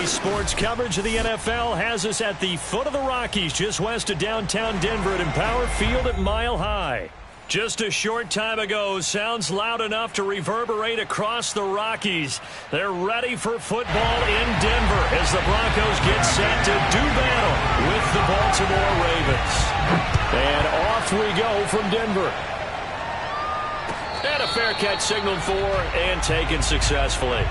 Sports coverage of the NFL has us at the foot of the Rockies, just west of downtown Denver at Empower Field at Mile High. Just a short time ago, sounds loud enough to reverberate across the Rockies. They're ready for football in Denver as the Broncos get set to do battle with the Baltimore Ravens. And off we go from Denver. And a fair catch signaled for and taken successfully.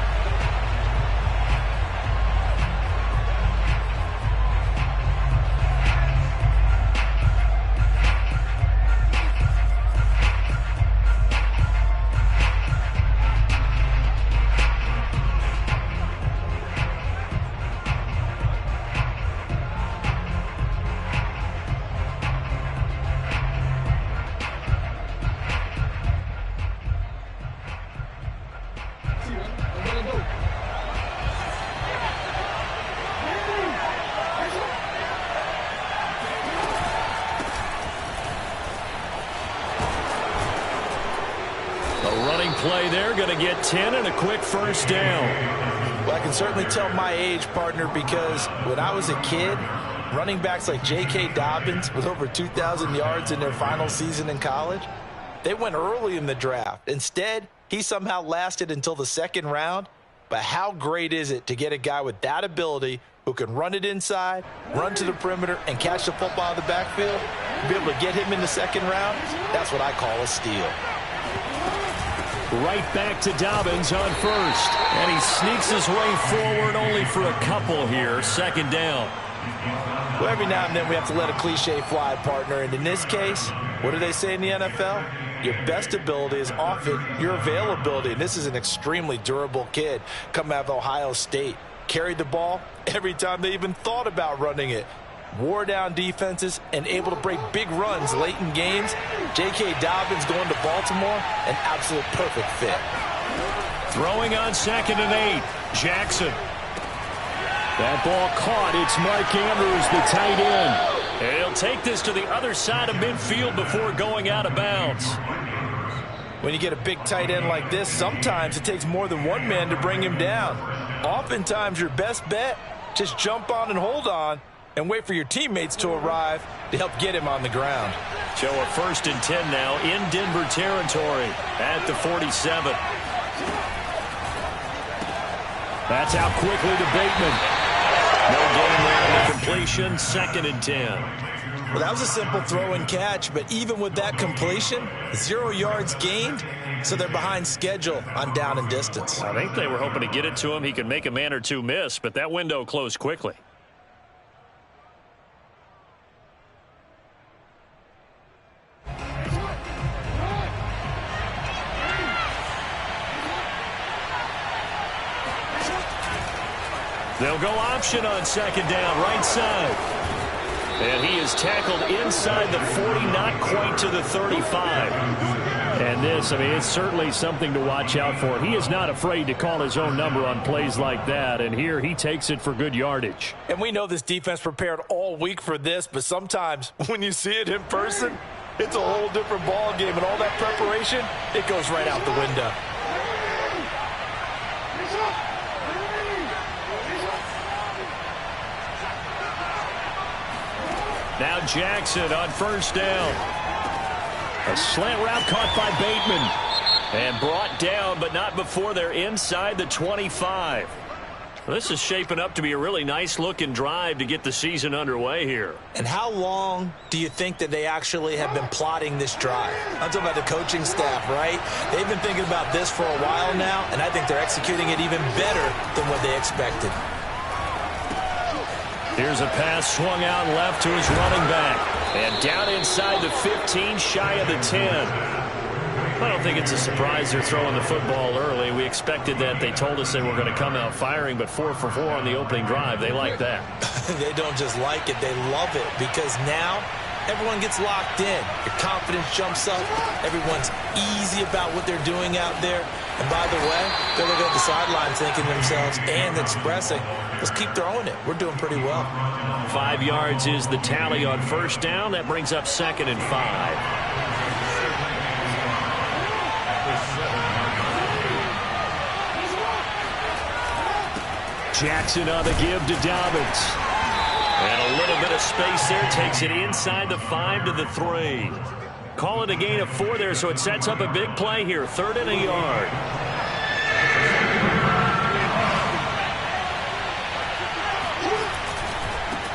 Play there, going to get 10 and a quick first down. Well, I can certainly tell my age, partner, because when I was a kid, running backs like J.K. Dobbins with over 2,000 yards in their final season in college, they went early in the draft. Instead, he somehow lasted until the second round. But how great is it to get a guy with that ability who can run it inside, run to the perimeter, and catch the football out of the backfield? Be able to get him in the second round, that's what I call a steal. Right back to Dobbins on first. And he sneaks his way forward only for a couple here. Second down. Well, every now and then we have to let a cliche fly, partner. And in this case, what do they say in the NFL? Your best ability is often your availability. And this is an extremely durable kid coming out of Ohio State. Carried the ball every time they even thought about running it. Wore down defenses and able to break big runs late in games. J.K. Dobbins going to Baltimore, an absolute perfect fit. Throwing on 2nd and 8. Jackson. That ball caught. It's Mark Andrews, the tight end. And he'll take this to the other side of midfield before going out of bounds. When you get a big tight end like this, sometimes it takes more than one man to bring him down. Oftentimes your best bet, just jump on and hold on and wait for your teammates to arrive to help get him on the ground. So a 1st and 10 now in Denver territory at the 47. That's out quickly to Bateman. No gain there on the completion. 2nd and 10. Well, that was a simple throw and catch, but even with that completion, 0 yards gained, so they're behind schedule on down and distance. I think they were hoping to get it to him. He could make a man or two miss, but that window closed quickly. They'll go option on 2nd down, right side. And he is tackled inside the 40, not quite to the 35. And this, I mean, it's certainly something to watch out for. He is not afraid to call his own number on plays like that. And here he takes it for good yardage. And we know this defense prepared all week for this, but sometimes when you see it in person, it's a whole different ball game. And all that preparation, it goes right out the window. Now Jackson on 1st down. A slant route caught by Bateman. And brought down, but not before they're inside the 25. Well, this is shaping up to be a really nice-looking drive to get the season underway here. And how long do you think that they actually have been plotting this drive? I'm talking about the coaching staff, right? They've been thinking about this for a while now, and I think they're executing it even better than what they expected. Here's a pass swung out left to his running back. And down inside the 15, shy of the 10. I don't think it's a surprise they're throwing the football early. We expected that. They told us they were going to come out firing, but 4 for 4 on the opening drive. They like that. They don't just like it, they love it, because now everyone gets locked in. Your confidence jumps up. Everyone's easy about what they're doing out there. And by the way, they're looking at the sidelines thinking to themselves and expressing, let's keep throwing it. We're doing pretty well. 5 yards is the tally on 1st down. That brings up 2nd and 5. Jackson on the give to Dobbins. And a little bit of space there. Takes it inside the 5 to the 3. Call it a gain of 4 there, so it sets up a big play here. 3rd and a yard.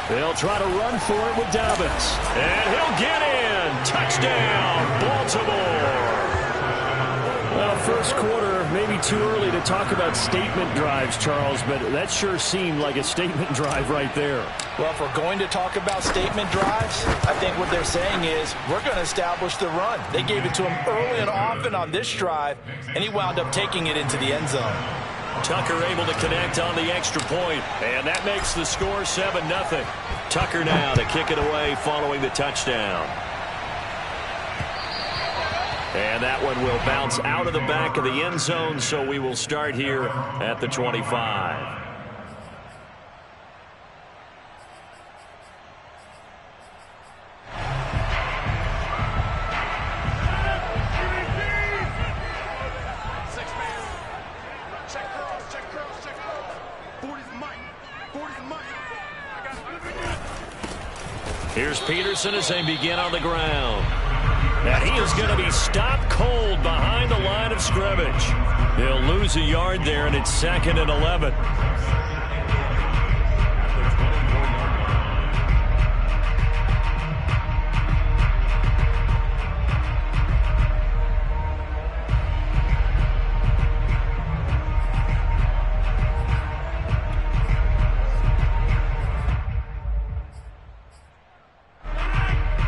They'll try to run for it with Dobbins. And he'll get in. Touchdown, Baltimore. Well, first quarter, maybe too early to talk about statement drives, Charles, but that sure seemed like a statement drive right there. Well, if we're going to talk about statement drives, I think what they're saying is we're going to establish the run. They gave it to him early and often on this drive, and he wound up taking it into the end zone. Tucker able to connect on the extra point, and that makes the score 7-0. Tucker now to kick it away following the touchdown. And that one will bounce out of the back of the end zone, so we will start here at the 25. Here's Peterson as they begin on the ground. And he is going to be stopped cold behind the line of scrimmage. They'll lose a yard there, and it's 2nd and 11.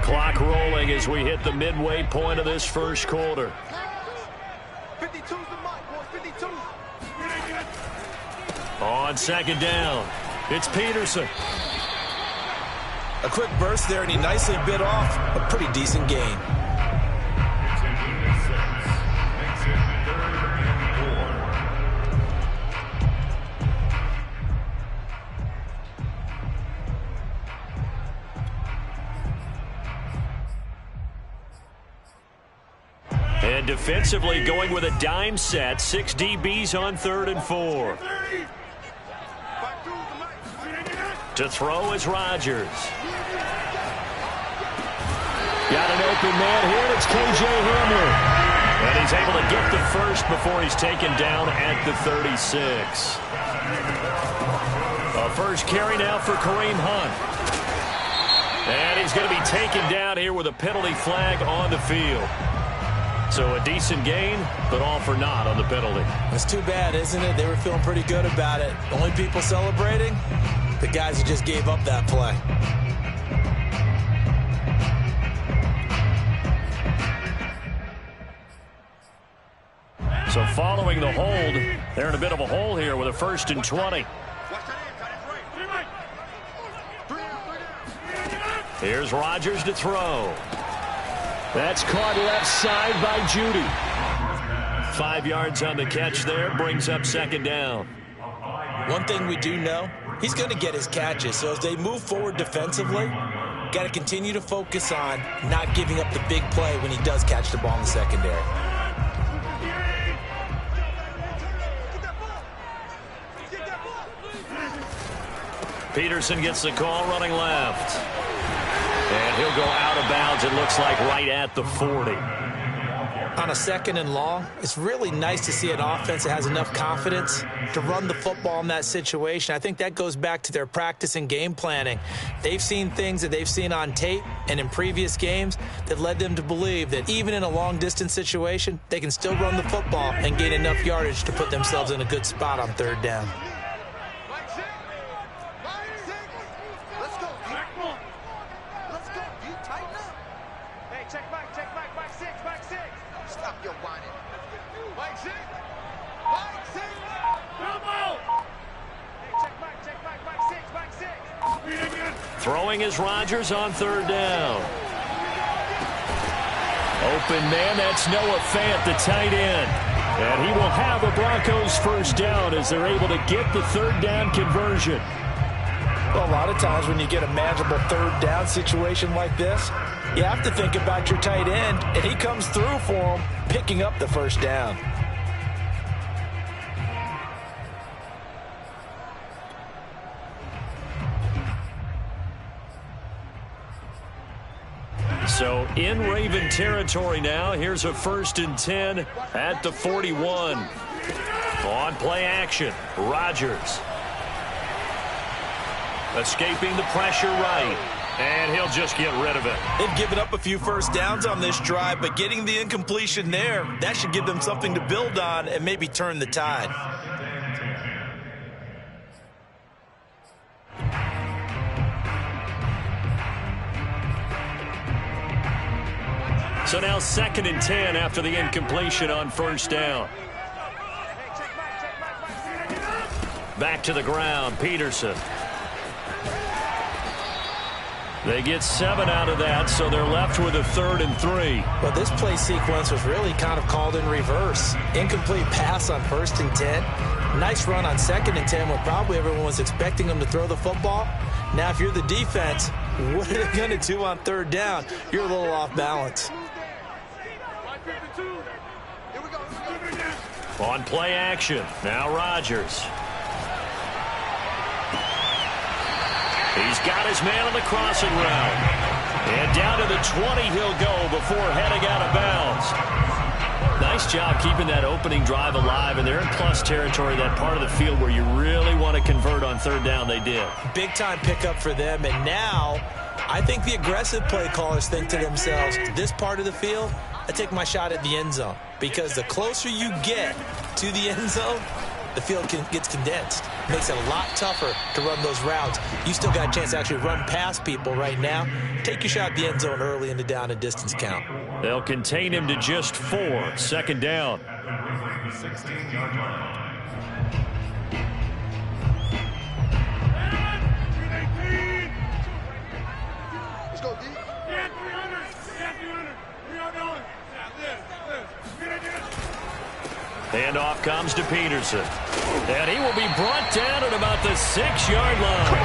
Clock rolling as we hit the midway point of this first quarter. 52's the mark, boys. 52. On 2nd down, it's Peterson. A quick burst there, and he nicely bit off a pretty decent gain. And defensively going with a dime set. 6 DBs on 3rd and 4. To throw is Rodgers. Got an open man here. It's KJ Hamler. And he's able to get the first before he's taken down at the 36. A first carry now for Kareem Hunt. And he's going to be taken down here with a penalty flag on the field. So a decent gain, but all for naught on the penalty. That's too bad, isn't it? They were feeling pretty good about it. The only people celebrating, the guys who just gave up that play. So following the hold, they're in a bit of a hole here with a 1st and 20. Here's Rodgers to throw. That's caught left side by Judy. 5 yards on the catch there, brings up 2nd down. One thing we do know, he's going to get his catches. So as they move forward defensively, got to continue to focus on not giving up the big play when he does catch the ball in the secondary. Peterson gets the call running left. And he'll go out of bounds, it looks like, right at the 40. On a 2nd and long, it's really nice to see an offense that has enough confidence to run the football in that situation. I think that goes back to their practice and game planning. They've seen things that they've seen on tape and in previous games that led them to believe that even in a long-distance situation, they can still run the football and gain enough yardage to put themselves in a good spot on 3rd down. Throwing is Rodgers on 3rd down. Open man, that's Noah Fant, the tight end. And he will have a Broncos 1st down as they're able to get the 3rd down conversion. Well, a lot of times when you get a manageable 3rd down situation like this, you have to think about your tight end, and he comes through for him, picking up the 1st down. So in Raven territory now. Here's a 1st and 10 at the 41. On play action, Rodgers. Escaping the pressure right. And he'll just get rid of it. They've given up a few first downs on this drive, but getting the incompletion there, that should give them something to build on and maybe turn the tide. So now 2nd and 10 after the incompletion on 1st down. Back to the ground, Peterson. They get 7 out of that, so they're left with a 3rd and 3. But this play sequence was really kind of called in reverse. Incomplete pass on 1st and 10. Nice run on 2nd and 10 when probably everyone was expecting them to throw the football. Now, if you're the defense, what are they going to do on 3rd down? You're a little off balance. On play action, now Rodgers. He's got his man on the crossing route. And down to the 20 he'll go before heading out of bounds. Nice job keeping that opening drive alive, and they're in plus territory, that part of the field where you really want to convert on 3rd down. They did. Big-time pickup for them, and now I think the aggressive play callers think to themselves, this part of the field, I take my shot at the end zone, because the closer you get to the end zone, the field gets condensed. Makes it a lot tougher to run those routes. You still got a chance to actually run past people right now. Take your shot at the end zone early in the down and distance count. They'll contain him to just 4. 2nd down. 16-yard line. Let's go, D. Yeah, 300. Yeah, 300. 300. Handoff comes to Peterson. And he will be brought down at about the 6-yard line.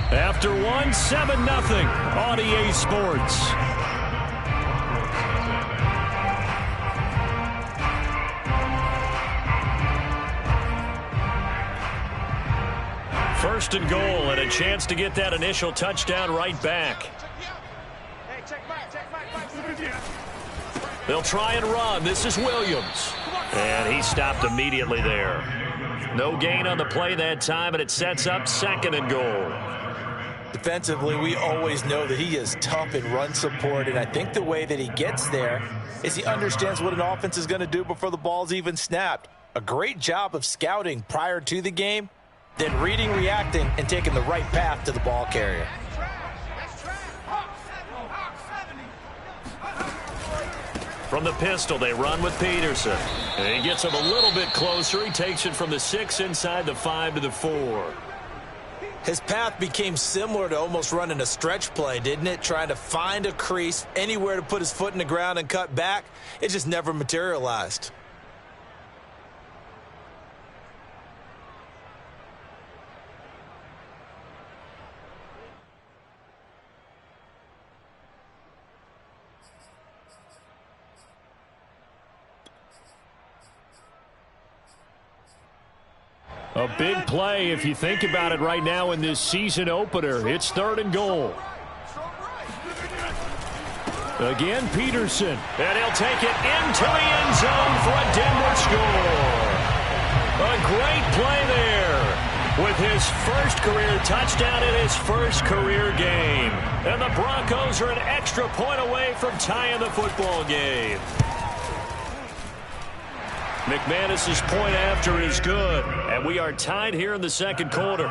After one, 7-0 on EA Sports. First and goal, and a chance to get that initial touchdown right back. They'll try and run. This is Williams. And he stopped immediately there. No gain on the play that time, and it sets up 2nd and goal. Defensively, we always know that he is tough in run support, and I think the way that he gets there is he understands what an offense is going to do before the ball's even snapped. A great job of scouting prior to the game, then reading, reacting, and taking the right path to the ball carrier. From the pistol, they run with Peterson. And he gets him a little bit closer. He takes it from the 6 inside the 5 to the 4. His path became similar to almost running a stretch play, didn't it? Trying to find a crease, anywhere to put his foot in the ground and cut back. It just never materialized. A big play if you think about it right now in this season opener. It's 3rd and goal. Again, Peterson. And he'll take it into the end zone for a Denver score. A great play there with his first career touchdown in his first career game. And the Broncos are an extra point away from tying the football game. McManus's point after is good, and we are tied here in the 2nd quarter.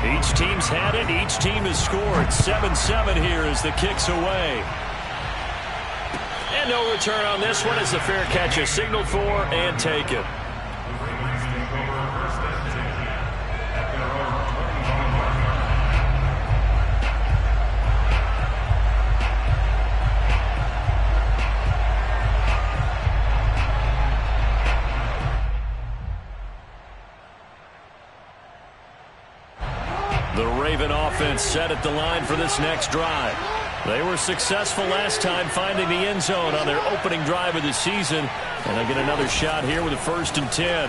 Each team's had it. Each team has scored. 7-7 here as the kick's away. And no return on this one as the fair catch is signaled for and taken. The Raven offense set at the line for this next drive. They were successful last time finding the end zone on their opening drive of the season. And they get another shot here with a 1st and 10.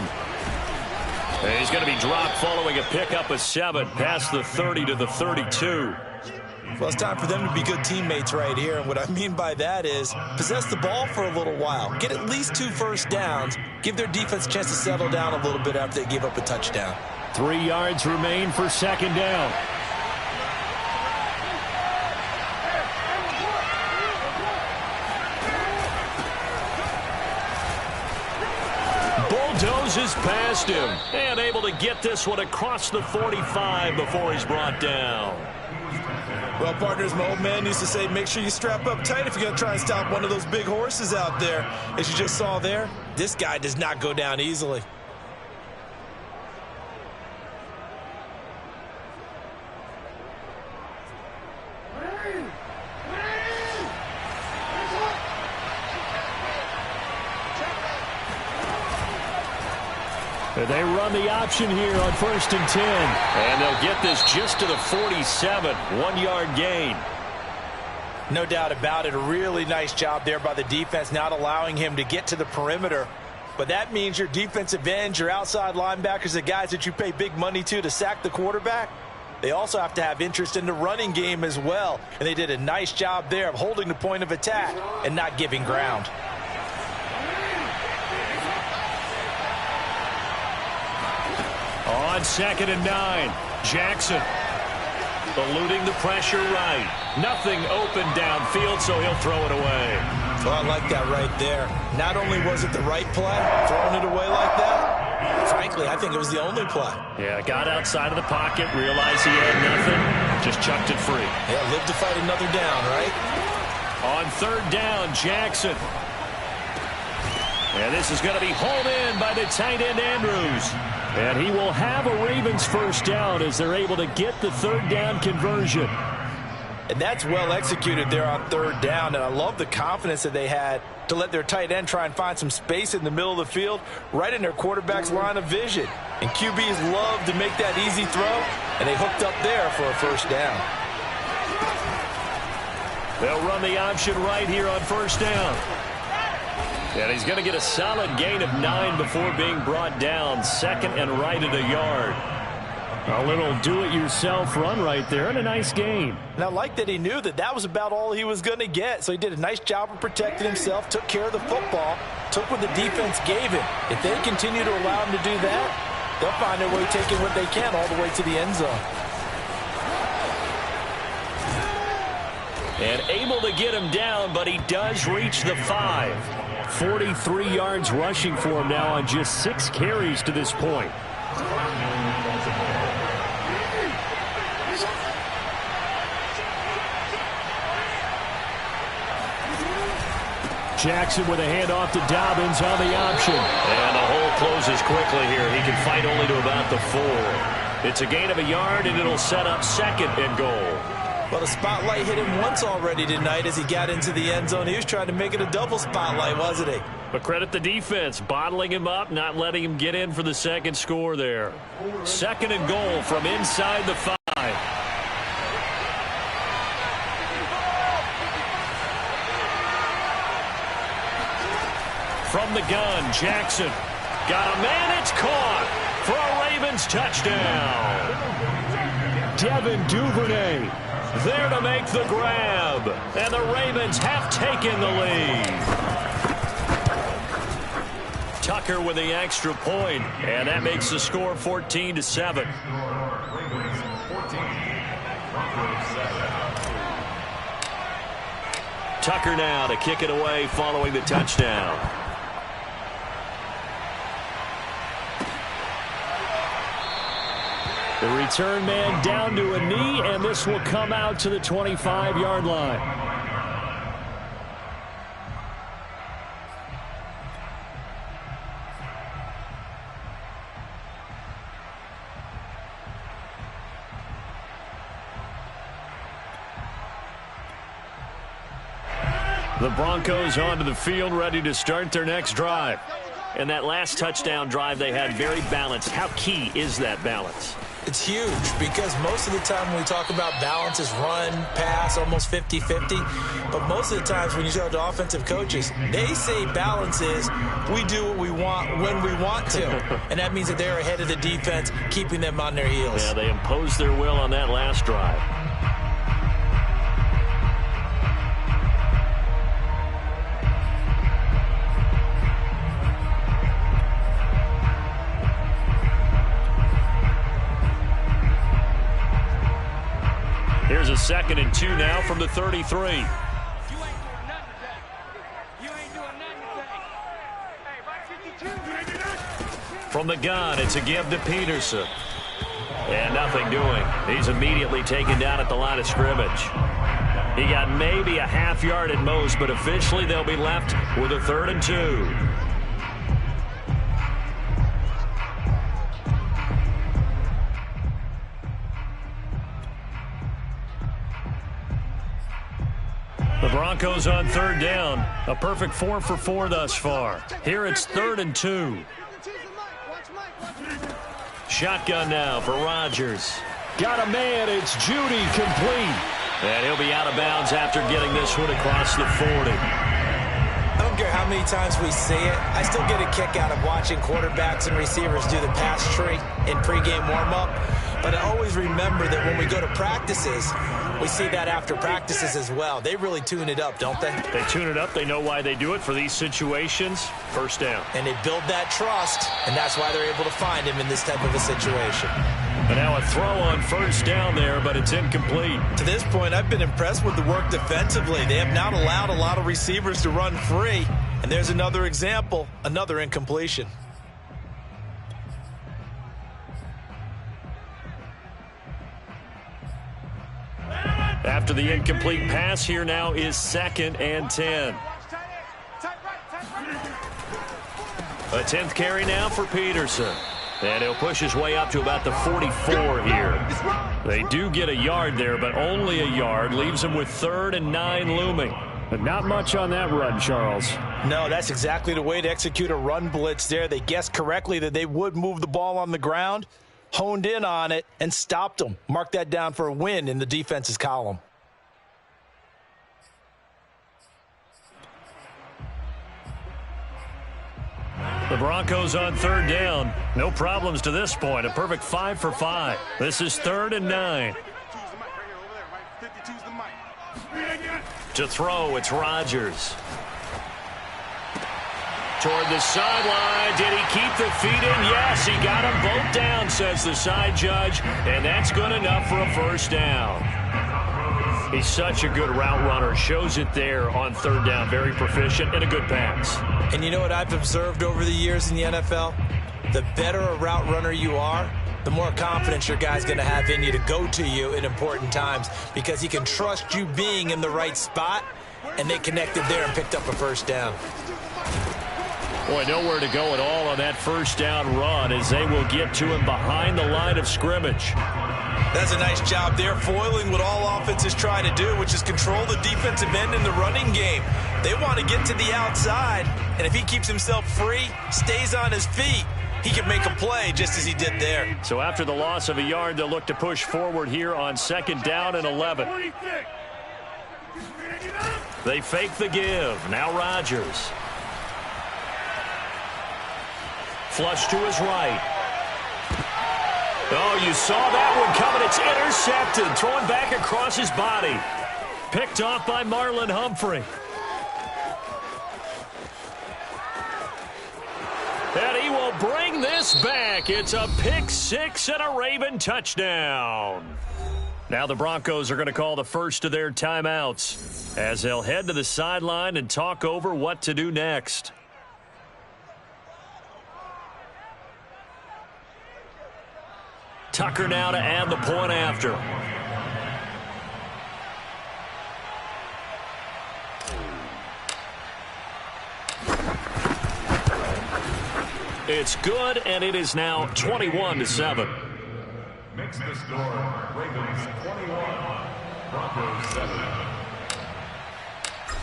And he's going to be dropped following a pickup of 7 past the 30 to the 32. Well, it's time for them to be good teammates right here. And what I mean by that is possess the ball for a little while. Get at least 2 first downs. Give their defense a chance to settle down a little bit after they give up a touchdown. 3 yards remain for 2nd down. Bulldozes past him and able to get this one across the 45 before he's brought down. Well, partners, my old man used to say, make sure you strap up tight if you're going to try and stop one of those big horses out there. As you just saw there, this guy does not go down easily. They run the option here on 1st and 10. And they'll get this just to the 47. 1-yard gain. No doubt about it. A really nice job there by the defense, not allowing him to get to the perimeter. But that means your defensive ends, your outside linebackers, the guys that you pay big money to sack the quarterback, they also have to have interest in the running game as well. And they did a nice job there of holding the point of attack and not giving ground. On 2nd and 9, Jackson eluding the pressure right. Nothing open downfield, so he'll throw it away. Well, I like that right there. Not only was it the right play, throwing it away like that, frankly, I think it was the only play. Yeah, got outside of the pocket, realized he had nothing, just chucked it free. Yeah, live to fight another down, right? On 3rd down, Jackson. And this is going to be hauled in by the tight end, Andrews. And he will have a Ravens 1st down as they're able to get the 3rd down conversion. And that's well executed there on 3rd down. And I love the confidence that they had to let their tight end try and find some space in the middle of the field, right in their quarterback's line of vision. And QBs love to make that easy throw, and they hooked up there for a 1st down. They'll run the option right here on 1st down. And he's going to get a solid gain of 9 before being brought down. 2nd and right at a yard. A little do-it-yourself run right there and a nice gain. And I like that he knew that that was about all he was going to get. So he did a nice job of protecting himself, took care of the football, took what the defense gave him. If they continue to allow him to do that, they'll find their way taking what they can all the way to the end zone. And able to get him down, but he does reach the 5. 43 yards rushing for him now on just 6 carries to this point. Jackson with a handoff to Dobbins on the option. And the hole closes quickly here. He can fight only to about the 4. It's a gain of a yard, and it'll set up 2nd and goal. Well, the spotlight hit him once already tonight as he got into the end zone. He was trying to make it a double spotlight, wasn't he? But credit the defense, bottling him up, not letting him get in for the 2nd score there. 2nd and goal from inside the 5. From the gun, Jackson. Got a man, it's caught for a Ravens touchdown. Devin Duvernay there to make the grab. And the Ravens have taken the lead. Tucker with the extra point, and that makes the score 14-7. Tucker now to kick it away following the touchdown. The return man down to a knee, and this will come out to the 25-yard line. The Broncos onto the field, ready to start their next drive. And that last touchdown drive they had very balanced. How key is that balance? It's huge because most of the time when we talk about balance is run, pass, almost 50-50. But most of the times when you talk to offensive coaches, they say balance is we do what we want when we want to. And that means that they're ahead of the defense, keeping them on their heels. Yeah, they imposed their will on that last drive. Here's a 2nd and 2 now from the 33. From the gun, it's a give to Peterson. And nothing doing. He's immediately taken down at the line of scrimmage. He got maybe a half yard at most, but officially they'll be left with a 3rd and 2. The Broncos on 3rd down. A perfect 4 for 4 thus far. Here it's 3rd and 2. Shotgun now for Rodgers. Got a man. It's Judy, complete. And he'll be out of bounds after getting this one across the 40. I don't care how many times we see it. I still get a kick out of watching quarterbacks and receivers do the pass tree in pregame warm-up. But I always remember that when we go to practices, we see that after practices as well. They really tune it up, don't they? They tune it up. They know why they do it for these situations. 1st down. And they build that trust, and that's why they're able to find him in this type of a situation. And now a throw on 1st down there, but it's incomplete. To this point, I've been impressed with the work defensively. They have not allowed a lot of receivers to run free. And there's another example, another incompletion. After the incomplete pass, here now is 2nd and 10. A 10th carry now for Peterson. And he'll push his way up to about the 44 here. They do get a yard there, but only a yard. Leaves him with 3rd and 9 looming. But not much on that run, Charles. No, that's exactly the way to execute a run blitz there. They guessed correctly that they would move the ball on the ground, honed in on it, and stopped them. Mark that down for a win in the defense's column. The Broncos on 3rd down. No problems to this point. A perfect 5 for 5. This is 3rd and 9. To throw, it's Rodgers. Toward the sideline. Did he keep the feet in? Yes, he got them both down, says the side judge. And that's good enough for a 1st down. He's such a good route runner. Shows it there on 3rd down. Very proficient and a good pass. And you know what I've observed over the years in the NFL? The better a route runner you are, the more confidence your guy's going to have in you to go to you in important times because he can trust you being in the right spot, and they connected there and picked up a 1st down. Boy, nowhere to go at all on that 1st down run as they will get to him behind the line of scrimmage. That's a nice job there, foiling what all offenses try to do, which is control the defensive end in the running game. They want to get to the outside, and if he keeps himself free, stays on his feet, he can make a play just as he did there. So after the loss of a yard, they'll look to push forward here on 2nd down and 11. They fake the give. Now Rodgers. Flush to his right. Oh, you saw that one coming. It's intercepted. Throwing back across his body. Picked off by Marlon Humphrey. And he will bring this back. It's a pick 6 and a Raven touchdown. Now the Broncos are going to call the first of their timeouts as they'll head to the sideline and talk over what to do next. Tucker now to add the point after. It's good, and it is now 21-7. Makes the score Ravens 21, Broncos 7.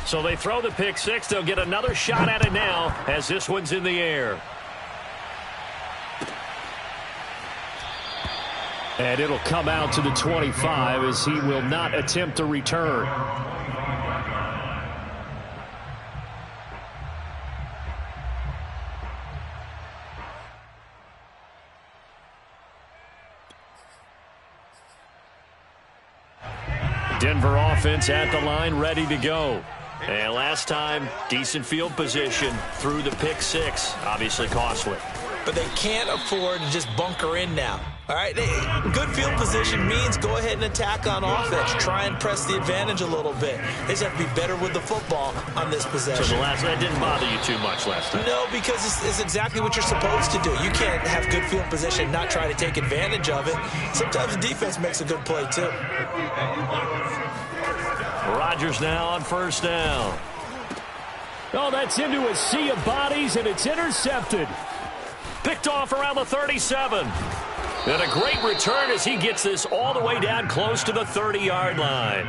So they throw the pick 6. They'll get another shot at it now as this one's in the air. And it'll come out to the 25 as he will not attempt a return. Denver offense at the line, ready to go. And last time, decent field position through the pick six. Obviously costly. But they can't afford to just bunker in now. All right, good field position means go ahead and attack on offense. Try and press the advantage a little bit. They just have to be better with the football on this possession. So that didn't bother you too much last time? No, because it's exactly what you're supposed to do. You can't have good field position and not try to take advantage of it. Sometimes the defense makes a good play, too. Rodgers now on first down. Oh, that's into a sea of bodies, and it's intercepted. Picked off around the 37. And a great return as he gets this all the way down close to the 30-yard line.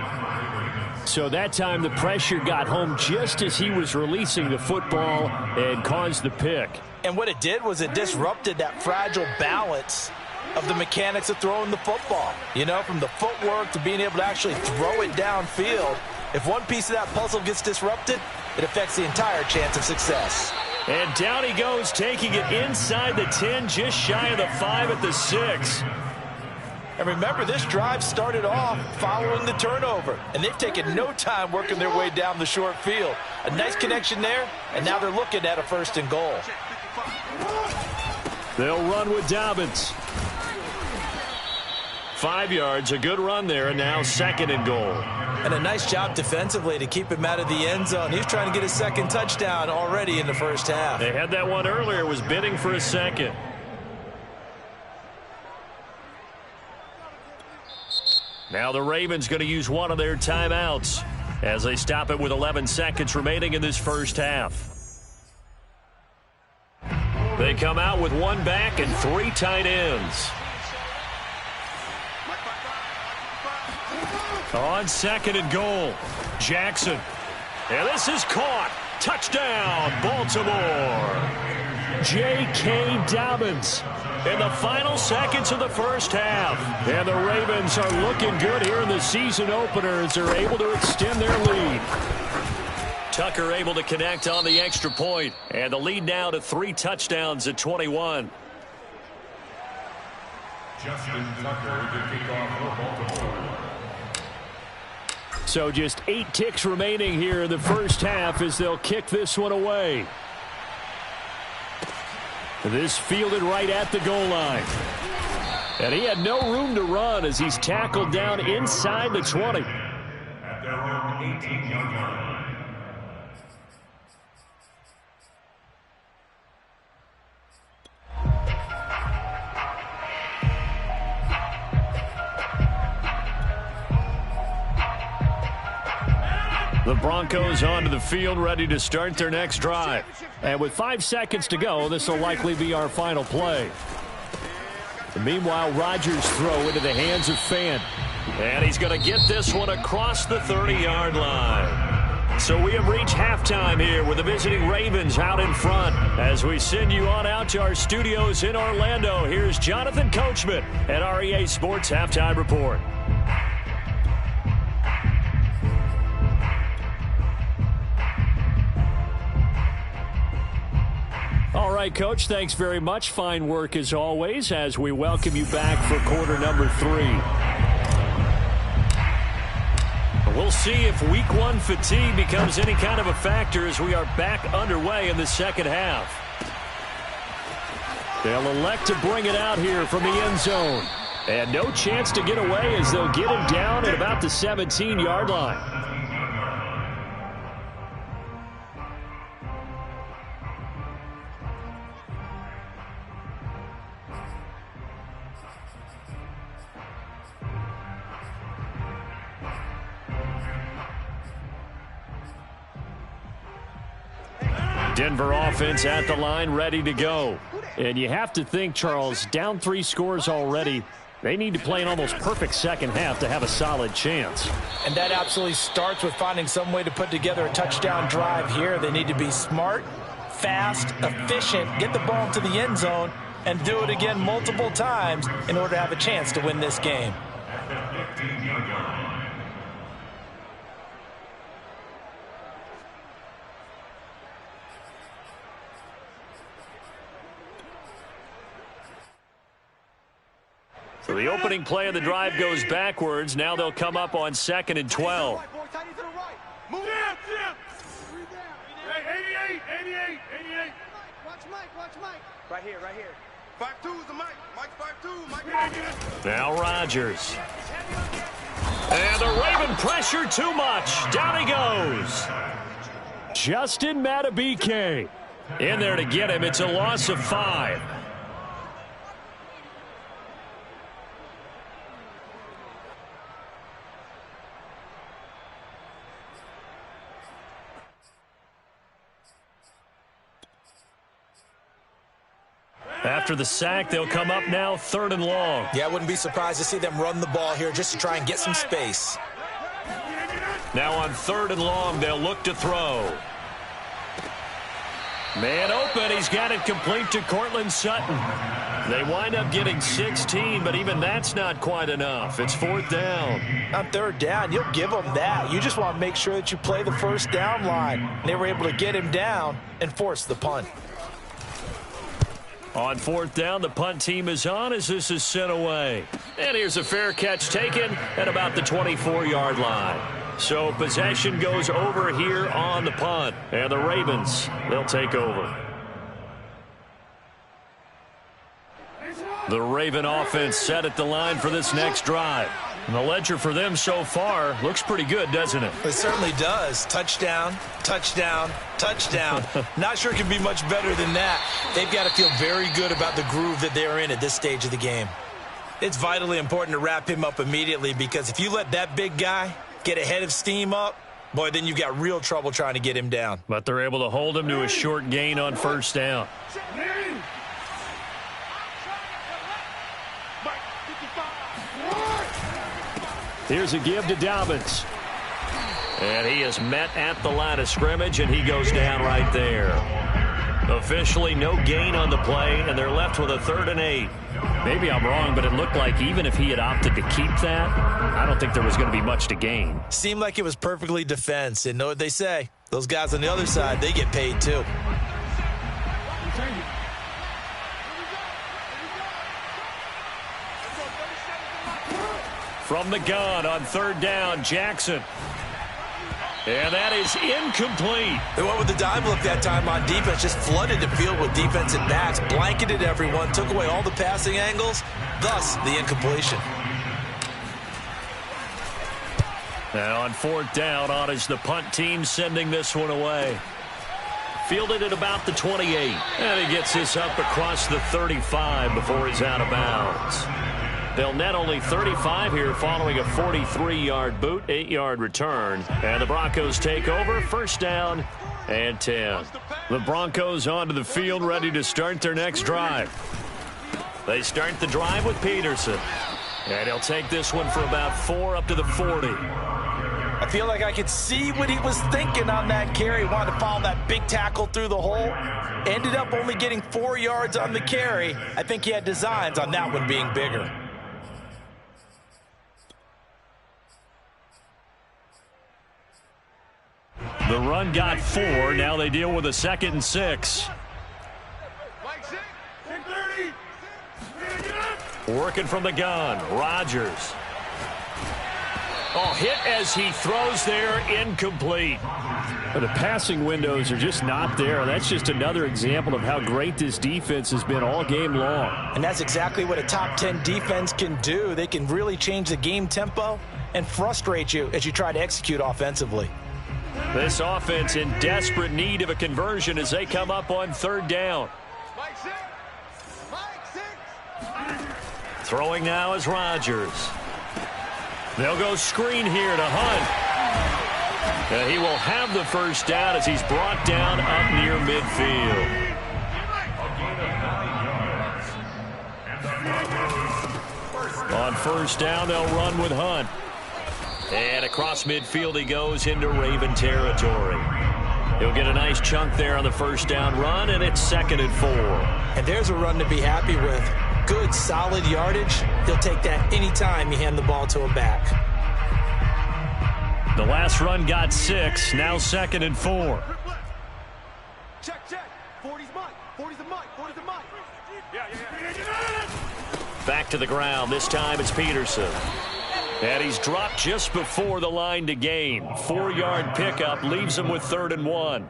So that time the pressure got home just as he was releasing the football and caused the pick. And what it did was it disrupted that fragile balance of the mechanics of throwing the football. You know, from the footwork to being able to actually throw it downfield. If one piece of that puzzle gets disrupted, it affects the entire chance of success. And down he goes, taking it inside the 10, just shy of the 5 at the 6. And remember, this drive started off following the turnover. And they've taken no time working their way down the short field. A nice connection there, and now they're looking at a 1st and goal. They'll run with Dobbins. 5 yards, a good run there, and now 2nd and goal. And a nice job defensively to keep him out of the end zone. He was trying to get his 2nd touchdown already in the first half. They had that one earlier, was bidding for a 2nd. Now the Ravens going to use one of their timeouts as they stop it with 11 seconds remaining in this first half. They come out with 1 back and 3 tight ends. On 2nd and goal, Jackson. And this is caught. Touchdown, Baltimore. J.K. Dobbins in the final seconds of the first half. And the Ravens are looking good here in the season opener as they're able to extend their lead. Tucker able to connect on the extra point. And the lead now to 3 touchdowns at 21. Justin Tucker to kick off for Baltimore. So just 8 ticks remaining here in the first half as they'll kick this one away. This fielded right at the goal line. And he had no room to run as he's tackled down inside the 20. At their own 18-yard line. The Broncos onto the field, ready to start their next drive. And with 5 seconds to go, this will likely be our final play. And meanwhile, Rodgers' throw into the hands of Fan. And he's going to get this one across the 30-yard line. So we have reached halftime here with the visiting Ravens out in front. As we send you on out to our studios in Orlando, here's Jonathan Coachman at REA Sports Halftime Report. All right, Coach, thanks very much. Fine work as always as we welcome you back for quarter number 3. We'll see if week 1 fatigue becomes any kind of a factor as we are back underway in the second half. They'll elect to bring it out here from the end zone. And no chance to get away as they'll get him down at about the 17-yard line. Denver offense at the line, ready to go. And you have to think, Charles, down 3 scores already. They need to play an almost perfect second half to have a solid chance. And that absolutely starts with finding some way to put together a touchdown drive here. They need to be smart, fast, efficient, get the ball to the end zone, and do it again multiple times in order to have a chance to win this game. So the opening play of the drive goes backwards. Now they'll come up on 2nd and 12. Move down, Jim. 88, 88, 88. Watch Mike. Right here. 5'2" is the Mike. Mike 5'2". Mike. Now Rodgers. And the Raven pressure too much. Down he goes. Justin Madubuike in there to get him. It's a loss of 5. After the sack, they'll come up now 3rd and long. Yeah, I wouldn't be surprised to see them run the ball here just to try and get some space. Now on 3rd and long, they'll look to throw. Man open, he's got it complete to Cortland Sutton. They wind up getting 16, but even that's not quite enough. It's 4th down. On 3rd down, you'll give them that. You just want to make sure that you play the first down line. They were able to get him down and force the punt. On 4th down, the punt team is on as this is sent away. And here's a fair catch taken at about the 24-yard line. So possession goes over here on the punt. And the Ravens, they'll take over. The Raven offense set at the line for this next drive. And the ledger for them so far looks pretty good, doesn't it? It certainly does. Touchdown, touchdown, touchdown. Not sure it can be much better than that. They've got to feel very good about the groove that they're in at this stage of the game. It's vitally important to wrap him up immediately because if you let that big guy get a head of steam up, boy, then you've got real trouble trying to get him down. But they're able to hold him to a short gain on 1st down. Here's a give to Dobbins. And he is met at the line of scrimmage, and he goes down right there. Officially no gain on the play, and they're left with a 3rd and 8. Maybe I'm wrong, but it looked like even if he had opted to keep that, I don't think there was going to be much to gain. Seemed like it was perfectly defense, and know what they say. Those guys on the other side, they get paid too. From the gun on 3rd down, Jackson. And that is incomplete. They went with the dive look that time on defense, just flooded the field with defensive backs, blanketed everyone, took away all the passing angles, thus the incompletion. And on 4th down, on is the punt team sending this one away. Fielded at about the 28. And he gets this up across the 35 before he's out of bounds. They'll net only 35 here following a 43-yard boot, 8-yard return. And the Broncos take over, 1st down and 10. The Broncos onto the field ready to start their next drive. They start the drive with Peterson. And he'll take this one for about 4 up to the 40. I feel like I could see what he was thinking on that carry. Wanted to follow that big tackle through the hole. Ended up only getting 4 yards on the carry. I think he had designs on that one being bigger. The run got 4. Now they deal with a 2nd and 6. Working from the gun. Rodgers. Oh, hit as he throws there. Incomplete. But the passing windows are just not there. That's just another example of how great this defense has been all game long. And that's exactly what a top 10 defense can do. They can really change the game tempo and frustrate you as you try to execute offensively. This offense in desperate need of a conversion as they come up on 3rd down. Throwing now is Rodgers. They'll go screen here to Hunt. And he will have the 1st down as he's brought down up near midfield. On 1st down, they'll run with Hunt. And across midfield he goes into Raven territory. He'll get a nice chunk there on the first down run, and it's 2nd and 4. And there's a run to be happy with. Good, solid yardage. He'll take that anytime you hand the ball to a back. The last run got 6, now 2nd and 4. Check, check. 40's Mike. 40's the Mike. 40's the Mike. Yeah. Back to the ground. This time it's Peterson. And he's dropped just before the line to gain. 4-yard pickup leaves him with 3rd and 1.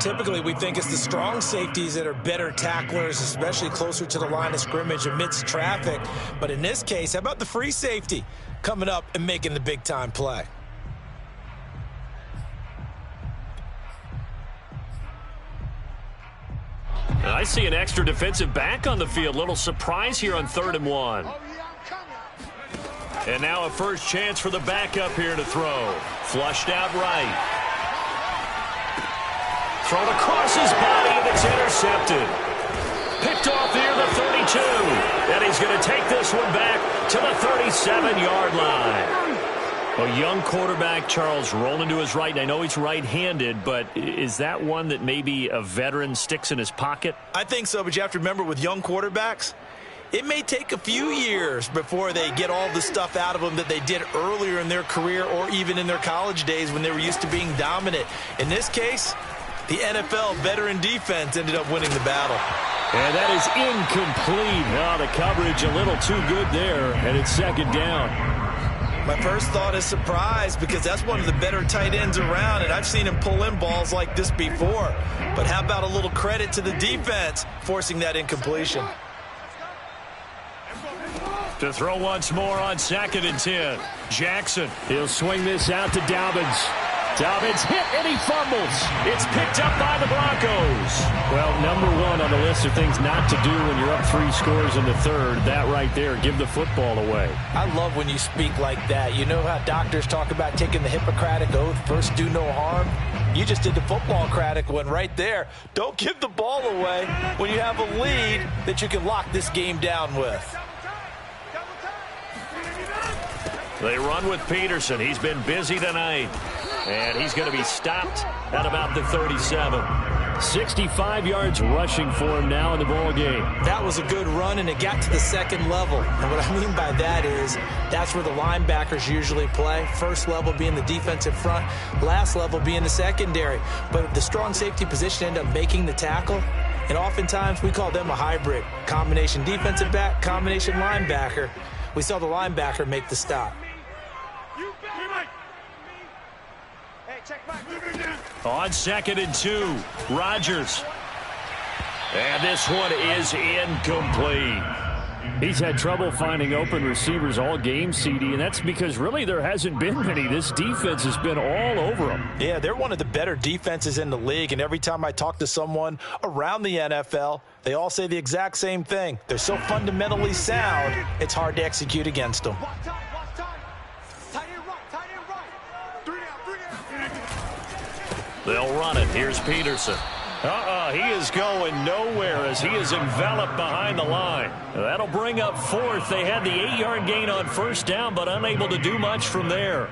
Typically, we think it's the strong safeties that are better tacklers, especially closer to the line of scrimmage amidst traffic. But in this case, how about the free safety coming up and making the big-time play? I see an extra defensive back on the field. Little surprise here on 3rd and 1. And now a first chance for the backup here to throw. Flushed out right. Thrown across his body, and it's intercepted. Picked off near the 32. And he's going to take this one back to the 37-yard line. A young quarterback, Charles, rolling to his right. I know he's right-handed, but is that one that maybe a veteran sticks in his pocket? I think so, but you have to remember with young quarterbacks, it may take a few years before they get all the stuff out of them that they did earlier in their career or even in their college days when they were used to being dominant. In this case, the NFL veteran defense ended up winning the battle. And that is incomplete. Oh, the coverage a little too good there, and it's 2nd down. My first thought is surprise because that's one of the better tight ends around, and I've seen him pull in balls like this before. But how about a little credit to the defense forcing that incompletion? To throw once more on 2nd and 10. Jackson. He'll swing this out to Dobbins. Dobbins hit, and he fumbles. It's picked up by the Broncos. Well, number 1 on the list of things not to do when you're up 3 scores in the 3rd. That right there, give the football away. I love when you speak like that. You know how doctors talk about taking the Hippocratic Oath, first do no harm? You just did the football-cratic one right there. Don't give the ball away when you have a lead that you can lock this game down with. They run with Peterson. He's been busy tonight. And he's going to be stopped at about the 37. 65 yards rushing for him now in the ball game. That was a good run, and it got to the 2nd level. And what I mean by that is that's where the linebackers usually play. First level being the defensive front, last level being the secondary. But the strong safety position ended up making the tackle. And oftentimes we call them a hybrid. Combination defensive back, combination linebacker. We saw the linebacker make the stop. On 2nd and 2, Rodgers. And this one is incomplete. He's had trouble finding open receivers all game, CD, and that's because really there hasn't been many. This defense has been all over them. Yeah, they're one of the better defenses in the league, and every time I talk to someone around the NFL, they all say the exact same thing. They're so fundamentally sound, it's hard to execute against them. They'll run it. Here's Peterson. He is going nowhere as he is enveloped behind the line. That'll bring up 4th. They had the 8-yard gain on first down, but unable to do much from there.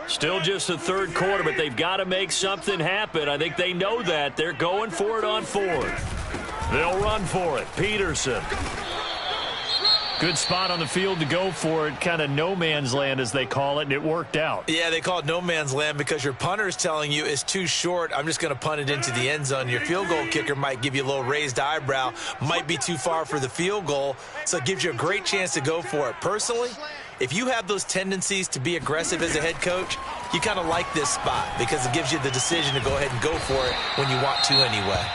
Still just the 3rd quarter, but they've got to make something happen. I think they know that. They're going for it on 4th. They'll run for it. Peterson. Good spot on the field to go for it. Kind of no man's land, as they call it, and it worked out. Yeah, they call it no man's land because your punter is telling you it's too short. I'm just going to punt it into the end zone. Your field goal kicker might give you a little raised eyebrow. Might be too far for the field goal, so it gives you a great chance to go for it. Personally, if you have those tendencies to be aggressive as a head coach, you kind of like this spot because it gives you the decision to go ahead and go for it when you want to anyway.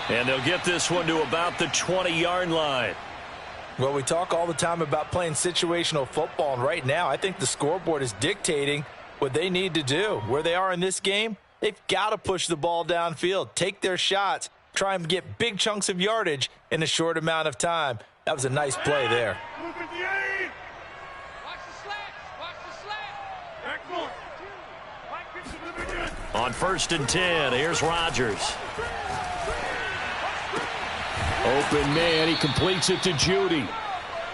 And they'll get this one to about the 20-yard line. Well, we talk all the time about playing situational football, and right now I think the scoreboard is dictating what they need to do. Where they are in this game, they've got to push the ball downfield, take their shots, try and get big chunks of yardage in a short amount of time. That was a nice play there. On 1st and 10, here's Rodgers. Open man, he completes it to Judy.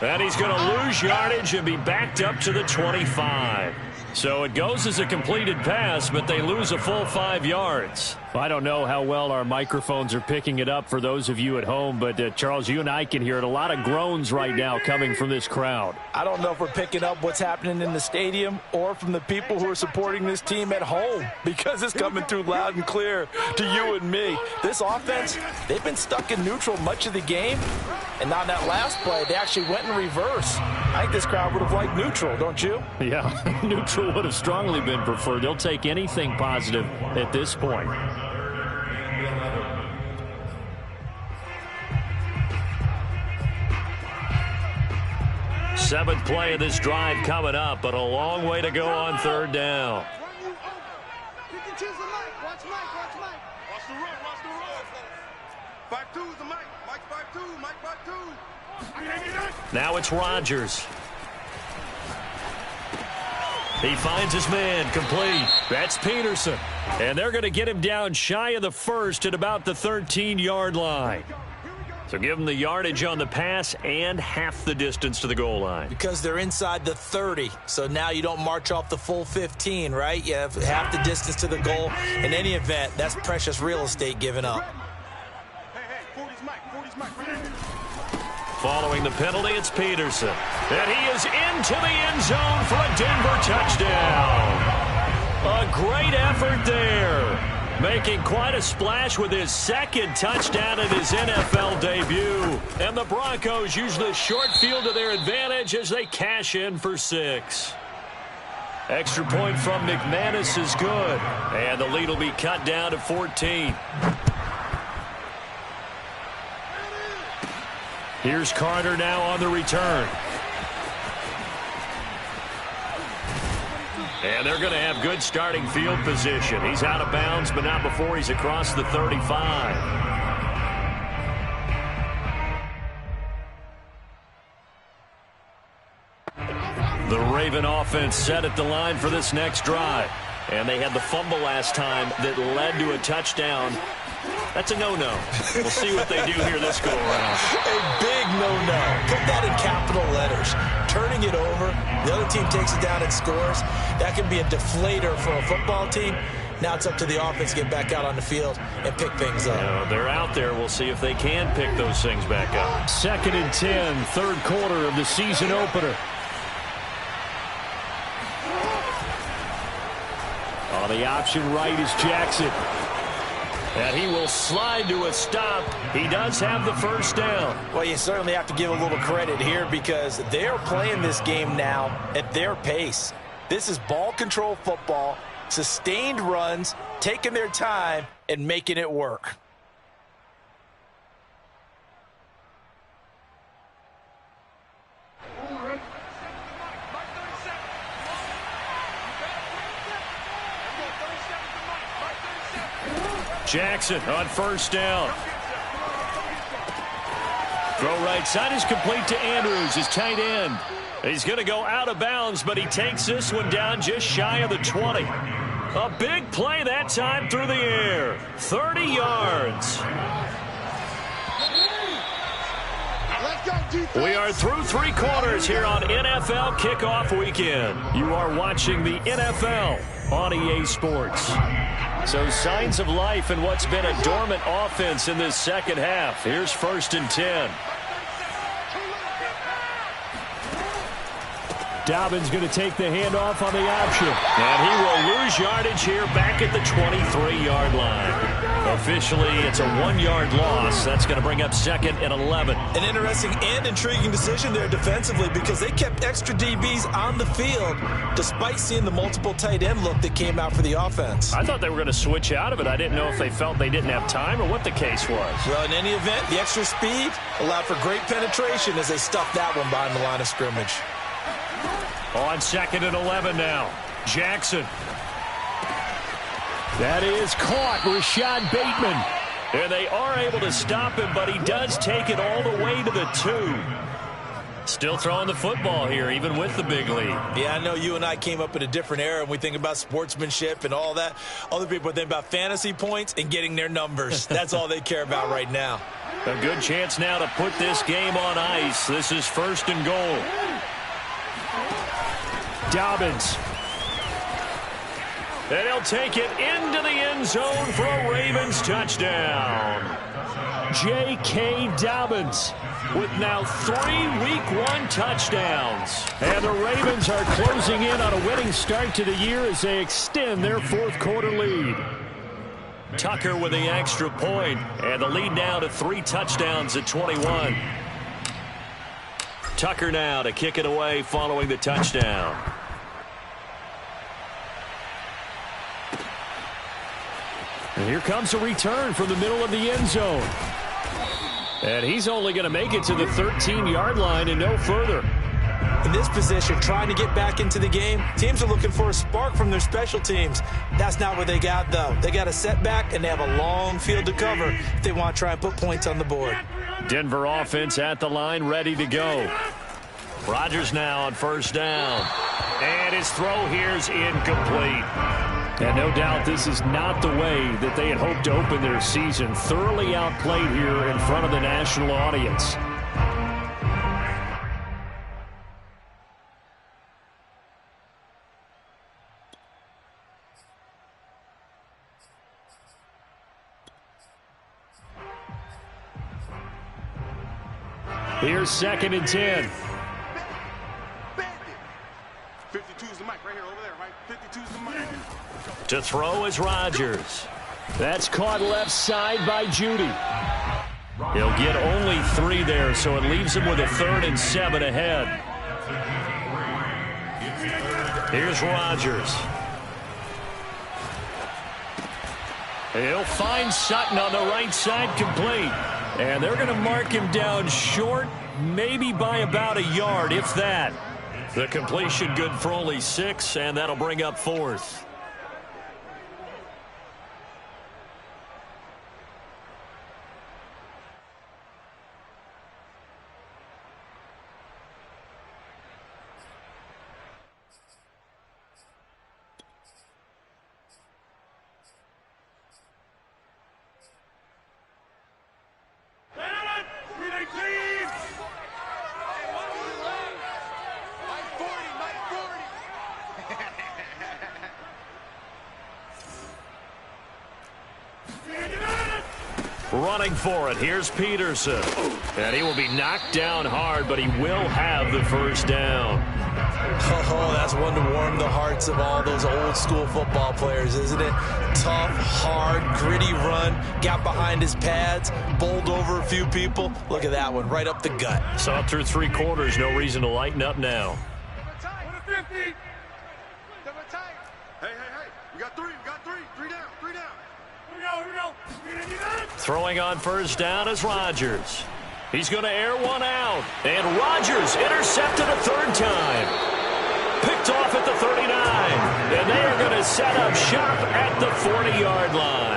And he's going to lose yardage and be backed up to the 25. So it goes as a completed pass, but they lose a full 5 yards. I don't know how well our microphones are picking it up for those of you at home, but Charles, you and I can hear it. A lot of groans right now coming from this crowd. I don't know if we're picking up what's happening in the stadium or from the people who are supporting this team at home, because it's coming through loud and clear to you and me. This offense, they've been stuck in neutral much of the game, and on that last play, they actually went in reverse. I think this crowd would have liked neutral, don't you? Yeah, neutral would have strongly been preferred. They'll take anything positive at this point. Seventh play of this drive coming up, but a long way to go on 3rd down. You can choose the mic. Watch Mike. Watch Mike. Watch the run. Watch the run. 5-2 is the mic. Mike 5-2. Mike 5-2. Now it's Rodgers. He finds his man, complete. That's Peterson. And they're going to get him down shy of the 1st at about the 13-yard line. So give them the yardage on the pass and half the distance to the goal line. Because they're inside the 30, so now you don't march off the full 15, right? You have half the distance to the goal. In any event, that's precious real estate given up. Hey, 40's Mike. Following the penalty, it's Peterson. And he is into the end zone for a Denver touchdown. A great effort there. Making quite a splash with his 2nd touchdown in his NFL debut. And the Broncos use the short field to their advantage as they cash in for 6. Extra point from McManus is good. And the lead will be cut down to 14. Here's Carter now on the return. And they're going to have good starting field position. He's out of bounds, but not before he's across the 35. The Raven offense set at the line for this next drive. And they had the fumble last time that led to a touchdown. That's a no-no. We'll see what they do here this go-around. A big no-no. Put that in capital letters. Turning it over, the other team takes it down and scores. That can be a deflator for a football team. Now it's up to the offense to get back out on the field and pick things up. They're out there. We'll see if they can pick those things back up. 2nd and 10, 3rd quarter of the season opener. On the option right is Jackson. And he will slide to a stop. He does have the 1st down. Well, you certainly have to give a little credit here because they're playing this game now at their pace. This is ball control football, sustained runs, taking their time, and making it work. Jackson on 1st down. Throw right side is complete to Andrews, his tight end. He's going to go out of bounds, but he takes this one down just shy of the 20. A big play that time through the air. 30 yards. We are through 3 quarters here on NFL Kickoff Weekend. You are watching the NFL on EA Sports. So signs of life in what's been a dormant offense in this 2nd half. Here's 1st and 10. Dobbins going to take the handoff on the option. And he will lose yardage here back at the 23-yard line. Officially, it's a 1-yard loss. That's going to bring up 2nd and 11. An interesting and intriguing decision there defensively because they kept extra DBs on the field despite seeing the multiple tight end look that came out for the offense. I thought they were going to switch out of it. I didn't know if they felt they didn't have time or what the case was. Well, in any event, the extra speed allowed for great penetration as they stuffed that one behind the line of scrimmage. On 2nd and 11 now. Jackson. That is caught. Rashad Bateman. And they are able to stop him, but he does take it all the way to the 2. Still throwing the football here, even with the big lead. Yeah, I know you and I came up in a different era, and we think about sportsmanship and all that. Other people think about fantasy points and getting their numbers. That's all they care about right now. A good chance now to put this game on ice. This is 1st and goal. Dobbins. And he'll take it into the end zone for a Ravens touchdown. J.K. Dobbins with now 3 Week 1 touchdowns. And the Ravens are closing in on a winning start to the year as they extend their 4th quarter lead. Tucker with the extra point, and the lead now to 3 touchdowns at 21. Tucker now to kick it away following the touchdown. And here comes a return from the middle of the end zone. And he's only going to make it to the 13-yard line and no further. In this position, trying to get back into the game, teams are looking for a spark from their special teams. That's not what they got, though. They got a setback, and they have a long field to cover if they want to try and put points on the board. Denver offense at the line, ready to go. Rodgers now on 1st down. And his throw here is incomplete. And no doubt this is not the way that they had hoped to open their season. Thoroughly outplayed here in front of the national audience. Here's 2nd and 10. 52's the mic right here, over there, right? 52's the mic. To throw is Rodgers. That's caught left side by Judy. He'll get only 3 there, so it leaves him with a 3rd and 7 ahead. Here's Rodgers. He'll find Sutton on the right side, complete. And they're going to mark him down short, maybe by about a yard, if that. The completion good for only 6, and that'll bring up 4th. Running for it, here's Peterson. And he will be knocked down hard, but he will have the 1st down. Oh, that's one to warm the hearts of all those old school football players, isn't it? Tough, hard, gritty run, got behind his pads, bowled over a few people. Look at that one, right up the gut. Saw through 3 quarters, no reason to lighten up now. Hey, we got 3, three down. Here we go. Throwing on 1st down is Rodgers. He's going to air one out. And Rodgers intercepted a 3rd time. Picked off at the 39. And they are going to set up shop at the 40-yard line.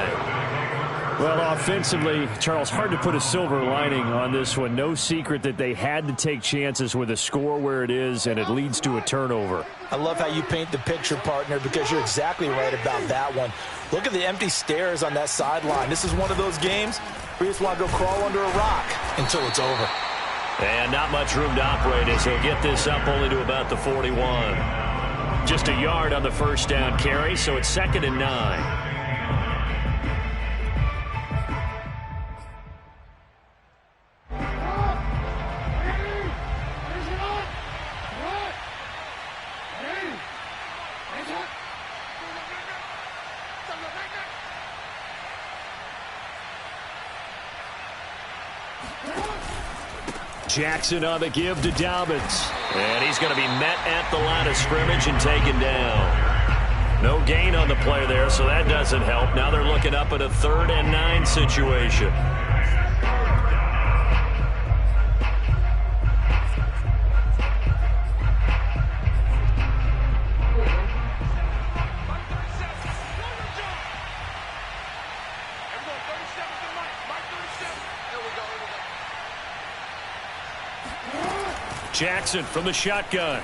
Well, offensively, Charles, hard to put a silver lining on this one. No secret that they had to take chances with a score where it is, and it leads to a turnover. I love how you paint the picture, partner, because you're exactly right about that one. Look at the empty stairs on that sideline. This is one of those games where you just want to go crawl under a rock until it's over. And not much room to operate as he'll get this up only to about the 41. Just a yard on the 1st down carry, so it's 2nd and 9. Jackson on the give to Dobbins. And he's going to be met at the line of scrimmage and taken down. No gain on the play there, so that doesn't help. Now they're looking up at a 3rd and 9 situation. Jackson from the shotgun.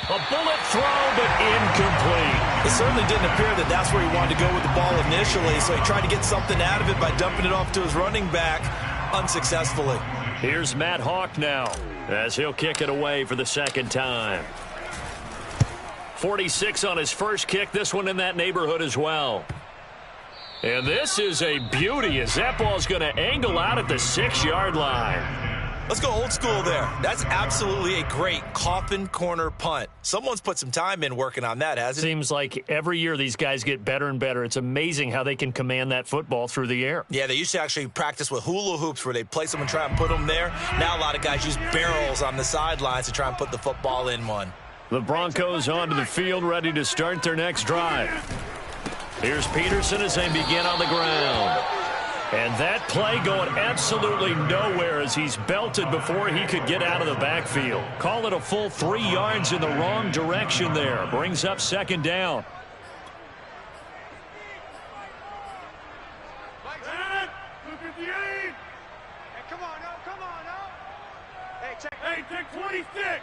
A bullet throw, but incomplete. It certainly didn't appear that that's where he wanted to go with the ball initially, so he tried to get something out of it by dumping it off to his running back unsuccessfully. Here's Matt Hawk now as he'll kick it away for the second time. 46 on his first kick, this one in that neighborhood as well. And this is a beauty as that ball's going to angle out at the 6-yard line. Let's go old school there. That's absolutely a great coffin corner punt. Someone's put some time in working on that, hasn't it? Seems like every year these guys get better and better. It's amazing how they can command that football through the air. Yeah, they used to actually practice with hula hoops where they'd place them and try and put them there. Now a lot of guys use barrels on the sidelines to try and put the football in one. The Broncos onto the field, ready to start their next drive. Here's Peterson as they begin on the ground. And that play going absolutely nowhere as he's belted before he could get out of the backfield. Call it a full 3 yards in the wrong direction there. Brings up second down. Hey, come on, no, come on, no. Hey, check 26.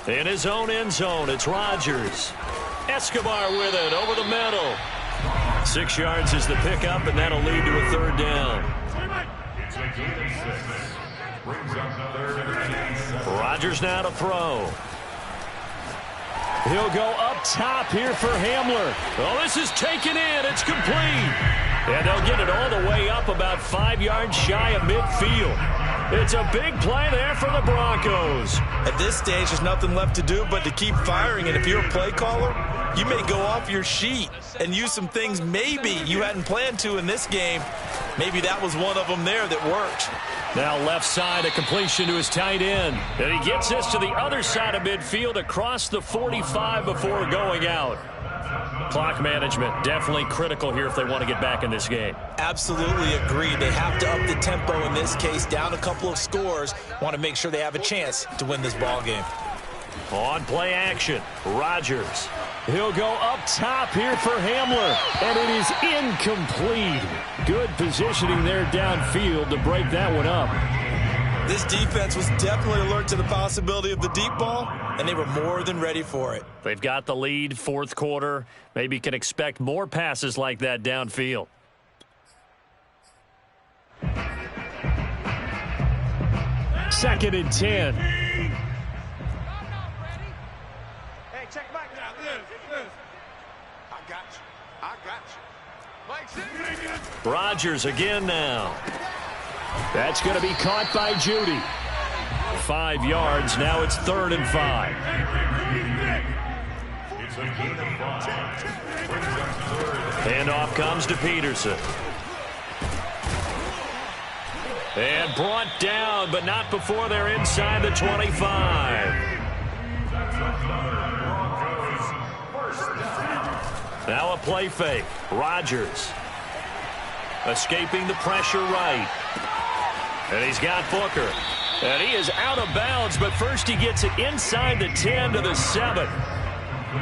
In his own end zone, it's Rodgers. Escobar with it over the middle. 6 yards is the pickup, and that'll lead to a third down. It's a gain of 6. Brings up third and 7. Rodgers now to throw. He'll go up top here for Hamler. Oh, this is taken in. It's complete. And they'll get it all the way up about 5 yards shy of midfield. It's a big play there for the Broncos. At this stage, there's nothing left to do but to keep firing. And if you're a play caller, you may go off your sheet and use some things maybe you hadn't planned to in this game. Maybe that was one of them there that worked. Now left side, a completion to his tight end. And he gets this to the other side of midfield across the 45 before going out. Clock management definitely critical here if they want to get back in this game. Absolutely agree. They have to up the tempo in this case, down a couple of scores. Want to make sure they have a chance to win this ball game. On play action, Rodgers. He'll go up top here for Hamler, and it is incomplete. Good positioning there downfield to break that one up. This defense was definitely alert to the possibility of the deep ball, and they were more than ready for it. They've got the lead, fourth quarter. Maybe can expect more passes like that downfield. Second and 10. Hey, check back now. This. I got you. Mike, Rodgers again now. That's going to be caught by Judy. 5 yards. Now it's 3rd and 5. It's a gain of 5. Brings up third. Handoff comes to Peterson. And brought down, but not before they're inside the 25. Now a play fake. Rodgers. Escaping the pressure right. And he's got Booker. And he is out of bounds, but first he gets it inside the 10 to the 7.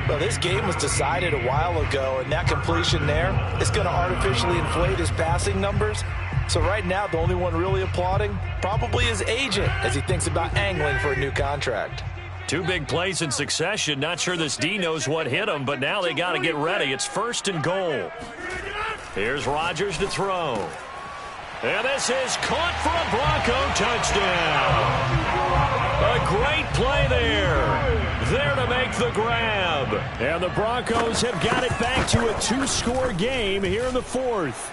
Well, this game was decided a while ago, and that completion there is going to artificially inflate his passing numbers. So right now, the only one really applauding probably his agent as he thinks about angling for a new contract. 2 big plays in succession. Not sure this D knows what hit him, but now they got to get ready. It's 1st and goal. Here's Rodgers to throw. And this is caught for a Bronco touchdown. A great play there. There to make the grab. And the Broncos have got it back to a 2-score game here in the 4th.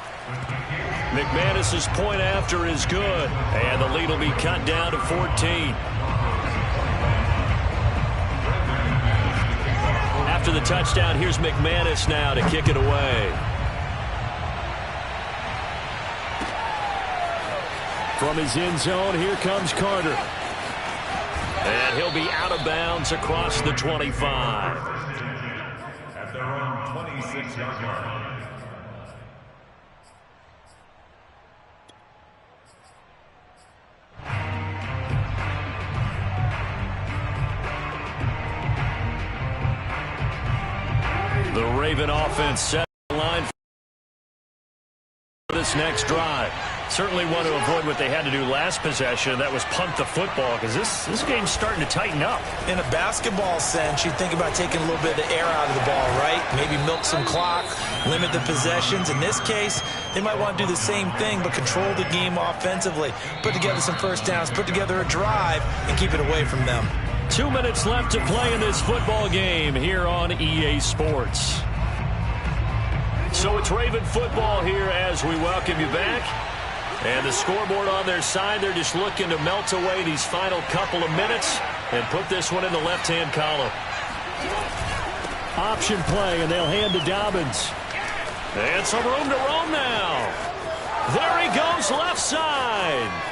McManus's point after is good. And the lead will be cut down to 14. After the touchdown, here's McManus now to kick it away. From his end zone, here comes Carter. And he'll be out of bounds across the 25. At their own 26-yard line. The Raven offense set the line for this next drive. Certainly want to avoid what they had to do last possession. That was punt the football, because this game's starting to tighten up. In a basketball sense, you think about taking a little bit of the air out of the ball, right? Maybe milk some clock, limit the possessions. In this case, they might want to do the same thing, but control the game offensively. Put together some first downs, put together a drive, and keep it away from them. 2 minutes left to play in this football game here on EA Sports. So it's Raven football here as we welcome you back. And the scoreboard on their side, they're just looking to melt away these final couple of minutes and put this one in the left-hand column. Option play, and they'll hand to Dobbins. And some room to roam now. There he goes, left side.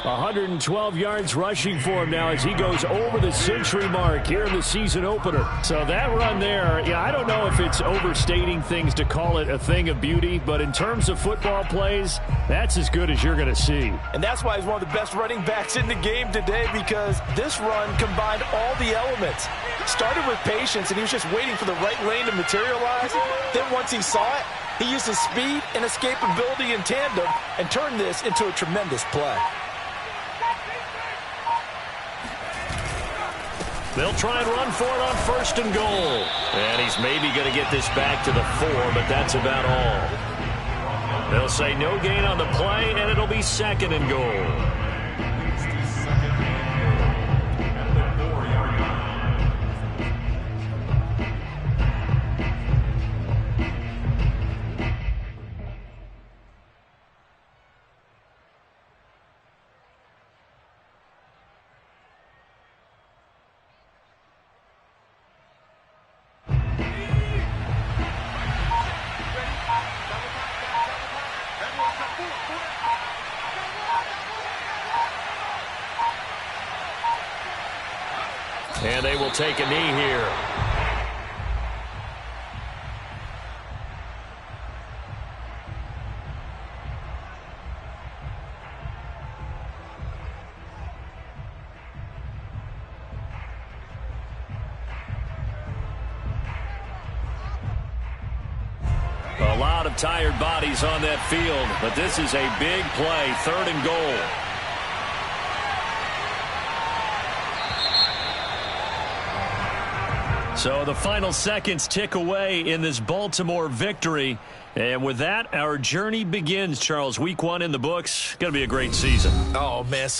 112 yards rushing for him now as he goes over the century mark here in the season opener. So that run there, yeah, I don't know if it's overstating things to call it a thing of beauty, but in terms of football plays, that's as good as you're going to see. And that's why he's one of the best running backs in the game today, because this run combined all the elements. Started with patience, and he was just waiting for the right lane to materialize. Then once he saw it, he used his speed and escapability in tandem and turned this into a tremendous play. They'll try and run for it on 1st and goal. And he's maybe going to get this back to the 4, but that's about all. They'll say no gain on the play, and it'll be 2nd and goal. And they will take a knee here. A lot of tired bodies on that field, but this is a big play, 3rd and goal. So the final seconds tick away in this Baltimore victory. And with that, our journey begins, Charles. Week 1 in the books. Going to be a great season. Oh, man, so